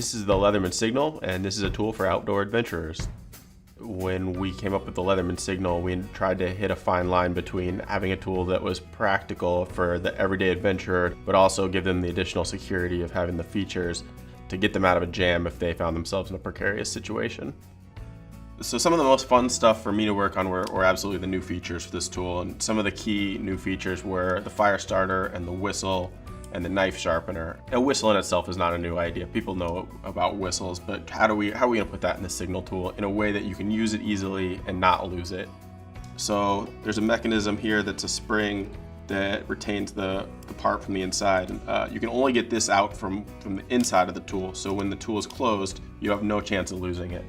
This is the LEATHERMAN Signal, and this is a tool for outdoor adventurers. When we came up with the LEATHERMAN Signal, we tried to hit a fine line between having a tool that was practical for the everyday adventurer, but also give them the additional security of having the features to get them out of a jam if they found themselves in a precarious situation. So some of the most fun stuff for me to work on were absolutely the new features for this tool, and some of the key new features were the fire starter and the whistle and the knife sharpener. A whistle in itself is not a new idea. People know about whistles, but how are we gonna put that in the Signal tool in a way that you can use it easily and not lose it? So there's a mechanism here that's a spring that retains the part from the inside. You can only get this out from the inside of the tool, so when the tool is closed, you have no chance of losing it.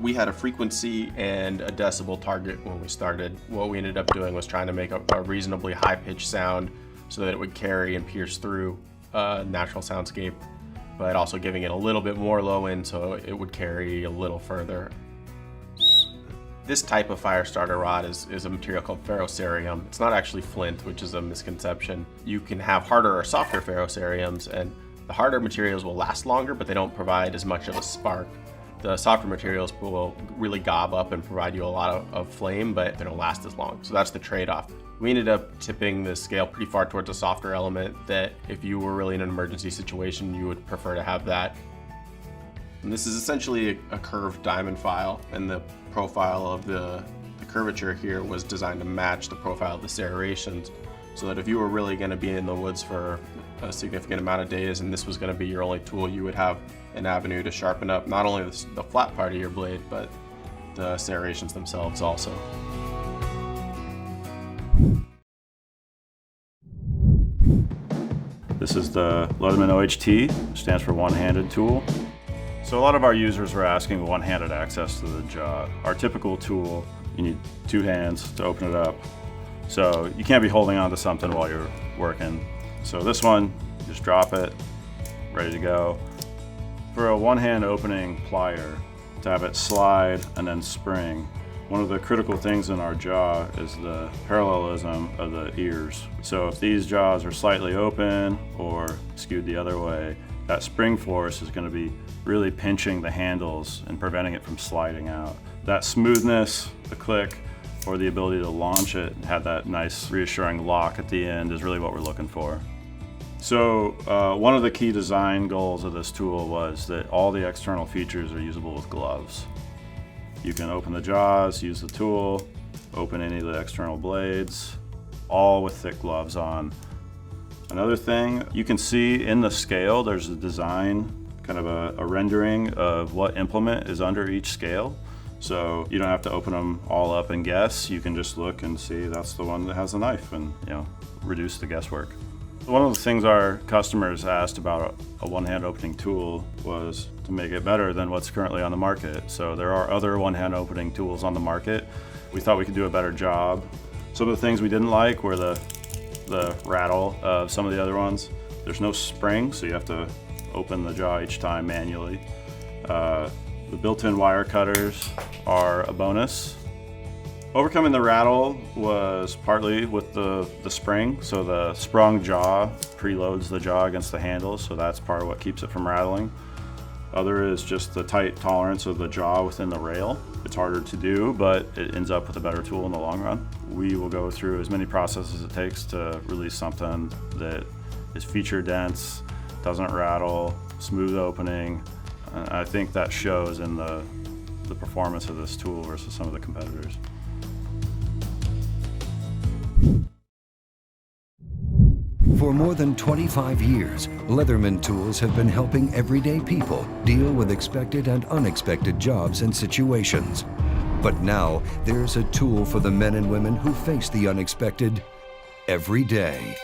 We had a frequency and a decibel target when we started. What we ended up doing was trying to make a reasonably high-pitched sound so that it would carry and pierce through a natural soundscape, but also giving it a little bit more low end so it would carry a little further. This type of fire starter rod is a material called ferrocerium. It's not actually flint, which is a misconception. You can have harder or softer ferroceriums, and the harder materials will last longer, but they don't provide as much of a spark. The softer materials will really gob up and provide you a lot of flame, but they don't last as long. So that's the trade-off. We ended up tipping the scale pretty far towards a softer element that if you were really in an emergency situation, you would prefer to have that. And this is essentially a curved diamond file, and the profile of the curvature here was designed to match the profile of the serrations, so that if you were really going to be in the woods for a significant amount of days and this was going to be your only tool, you would have an avenue to sharpen up not only the flat part of your blade, but the serrations themselves also. This is the LEATHERMAN OHT, stands for one-handed tool. So a lot of our users were asking one-handed access to the jaw. Our typical tool, you need two hands to open it up. So you can't be holding onto something while you're working. So this one, just drop it, ready to go. For a one-hand opening plier, to have it slide and then spring, one of the critical things in our jaw is the parallelism of the ears. So if these jaws are slightly open or skewed the other way, that spring force is going to be really pinching the handles and preventing it from sliding out. That smoothness, the click, or the ability to launch it and have that nice reassuring lock at the end is really what we're looking for. So one of the key design goals of this tool was that all the external features are usable with gloves. You can open the jaws, use the tool, open any of the external blades, all with thick gloves on. Another thing, you can see in the scale there's a design, kind of a rendering of what implement is under each scale. So you don't have to open them all up and guess. You can just look and see that's the one that has a knife and reduce the guesswork. One of the things our customers asked about a one-hand opening tool was to make it better than what's currently on the market. So there are other one-hand opening tools on the market. We thought we could do a better job. Some of the things we didn't like were the rattle of some of the other ones. There's no spring, so you have to open the jaw each time manually. The built-in wire cutters are a bonus. Overcoming the rattle was partly with the spring. So the sprung jaw preloads the jaw against the handles, so that's part of what keeps it from rattling. Other is just the tight tolerance of the jaw within the rail. It's harder to do, but it ends up with a better tool in the long run. We will go through as many processes as it takes to release something that is feature dense, doesn't rattle, smooth opening. I think that shows in the performance of this tool versus some of the competitors. For more than 25 years, LEATHERMAN tools have been helping everyday people deal with expected and unexpected jobs and situations. But now, there's a tool for the men and women who face the unexpected every day.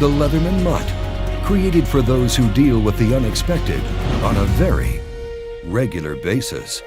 The Leatherman Mutt, created for those who deal with the unexpected on a very regular basis.